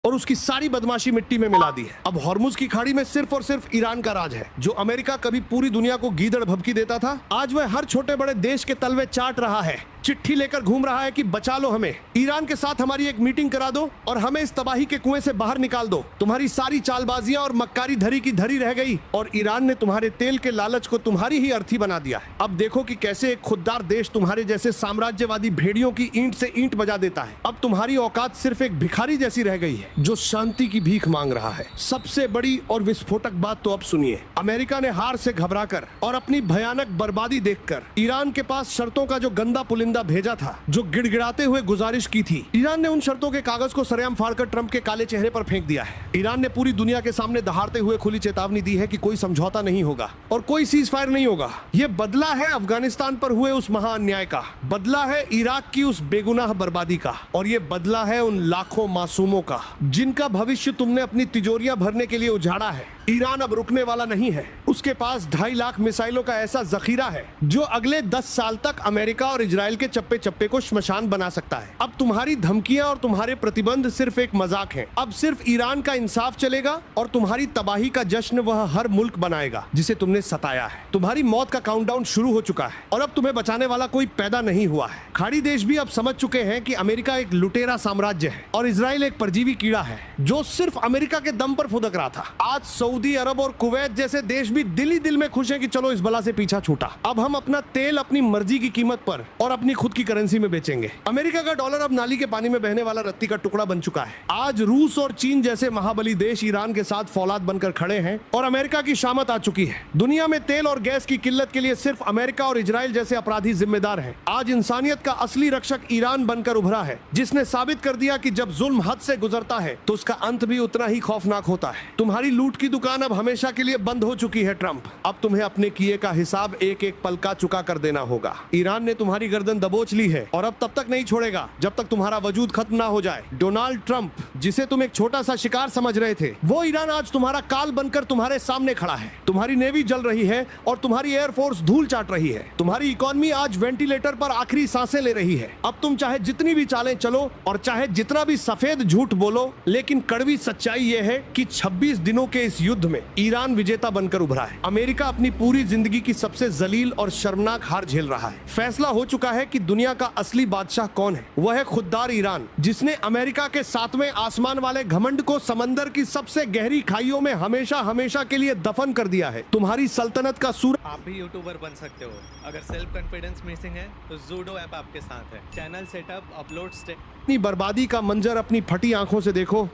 और उसकी सारी बदमाशी मिट्टी में मिला दी है। अब हॉर्मुज की खाड़ी में सिर्फ और सिर्फ ईरान का राज है। जो अमेरिका कभी पूरी दुनिया को गीदड़ भभकी देता था, आज वह हर छोटे बड़े देश के तलवे चाट रहा है, चिट्ठी लेकर घूम रहा है कि बचा लो हमें, ईरान के साथ हमारी एक मीटिंग करा दो और हमें इस तबाही के कुएं से बाहर निकाल दो। तुम्हारी सारी चालबाजियां और मक्कारी धरी की धरी रह गई और ईरान ने तुम्हारे तेल के लालच को तुम्हारी ही अर्थी बना दिया है। अब देखो कि कैसे एक खुददार देश तुम्हारे जैसे साम्राज्यवादी भेड़ियों की ईंट से ईंट बजा देता है। अब तुम्हारी औकात सिर्फ एक भिखारी जैसी रह गई है जो शांति की भीख मांग रहा है। सबसे बड़ी और विस्फोटक बात तो अब सुनिए। अमेरिका ने हार से घबराकर और अपनी भयानक बर्बादी देखकर ईरान के पास शर्तों का जो गंदा पुलिंदा भेजा था, जो गिड़गिड़ाते हुए गुजारिश की थी, ईरान ने उन शर्तों के कागज को सरेआम फाड़कर ट्रंप के काले चेहरे पर फेंक दिया है। ईरान ने पूरी दुनिया के सामने दहाड़ते हुए खुली चेतावनी दी है कि कोई समझौता नहीं होगा और कोई सीज फायर नहीं होगा। ये बदला है अफगानिस्तान पर हुए उस महाअन्याय का, बदला है इराक की उस बेगुनाह बर्बादी का, और ये बदला है उन लाखों मासूमों का जिनका भविष्य तुमने अपनी तिजोरियां भरने के लिए उजाड़ा है। ईरान अब रुकने वाला नहीं है। उसके पास 2.5 लाख मिसाइलों का ऐसा जखीरा है जो अगले 10 साल तक अमेरिका और इजराइल के चप्पे चप्पे को श्मशान बना सकता है। अब तुम्हारी धमकियां और तुम्हारे प्रतिबंध सिर्फ एक मजाक हैं। अब सिर्फ ईरान का इंसाफ चलेगा और तुम्हारी तबाही का जश्न वह हर मुल्क बनाएगा जिसे तुमने सताया है। तुम्हारी मौत का काउंटडाउन शुरू हो चुका है और अब तुम्हें बचाने वाला कोई पैदा नहीं हुआ है। खाड़ी देश भी अब समझ चुके हैं कि अमेरिका एक लुटेरा साम्राज्य है और इजराइल एक परजीवी कीड़ा है जो सिर्फ अमेरिका के दम पर फुदक रहा था। आज सऊदी अरब और कुवैत जैसे देश भी दिल ही दिल में खुश हैं कि चलो इस बला से पीछा छूटा। अब हम अपना तेल अपनी मर्जी की कीमत पर और अपनी खुद की करेंसी में बेचेंगे। अमेरिका का डॉलर अब नाली के पानी में बहने वाला रत्ती का टुकड़ा बन चुका है। आज रूस और चीन जैसे महाबली देश ईरान के साथ फौलाद बनकर खड़े हैं और अमेरिका की शामत आ चुकी है। दुनिया में तेल और गैस की किल्लत के लिए सिर्फ अमेरिका और इजराइल जैसे अपराधी जिम्मेदार हैं। आज इंसानियत का असली रक्षक ईरान बनकर उभरा है, जिसने साबित कर दिया कि जब जुल्म हद से गुजरता है तो उसका अंत भी उतना ही खौफनाक होता है। तुम्हारी लूट की दुकान अब हमेशा के लिए बंद हो चुकी है ट्रंप। अब तुम्हें अपने किए का हिसाब एक एक पल का चुका कर देना होगा। ईरान ने तुम्हारी गर्दन दबोच ली है और अब तब तक नहीं छोड़ेगा जब तक तुम्हारा वजूद खत्म ना हो जाए। डोनाल्ड ट्रंप, जिसे तुम एक छोटा सा शिकार समझ रहे थे, वो ईरान आज तुम्हारा काल बनकर तुम्हारे सामने खड़ा है। तुम्हारी नेवी जल रही है और तुम्हारी एयरफोर्स धूल चाट रही है। तुम्हारी इकोनॉमी आज वेंटिलेटर पर आखिरी सांसें ले रही है। अब तुम चाहे जितनी भी चालें चलो और चाहे जितना भी सफेद झूठ बोलो, लेकिन कड़वी सच्चाई यह है कि 26 दिनों के इस युद्ध में ईरान विजेता बनकर उभरा है। अमेरिका अपनी पूरी जिंदगी की सबसे जलील और शर्मनाक हार झेल रहा है। फैसला हो चुका है कि दुनिया का असली बादशाह कौन है। वह है खुददार ईरान, जिसने अमेरिका के 7वें आसमान वाले घमंड को समंदर की सबसे गहरी खाइयों में हमेशा हमेशा के लिए दफन कर दिया है। तुम्हारी सल्तनत का सूर। आप भी यूट्यूबर बन सकते हो। अगर सेल्फ कॉन्फिडेंस मिसिंग है तो जूडो ऐप आपके साथ है। चैनल सेटअप, अपलोड, अपनी बर्बादी का मंजर अपनी फटी आंखों से देखो।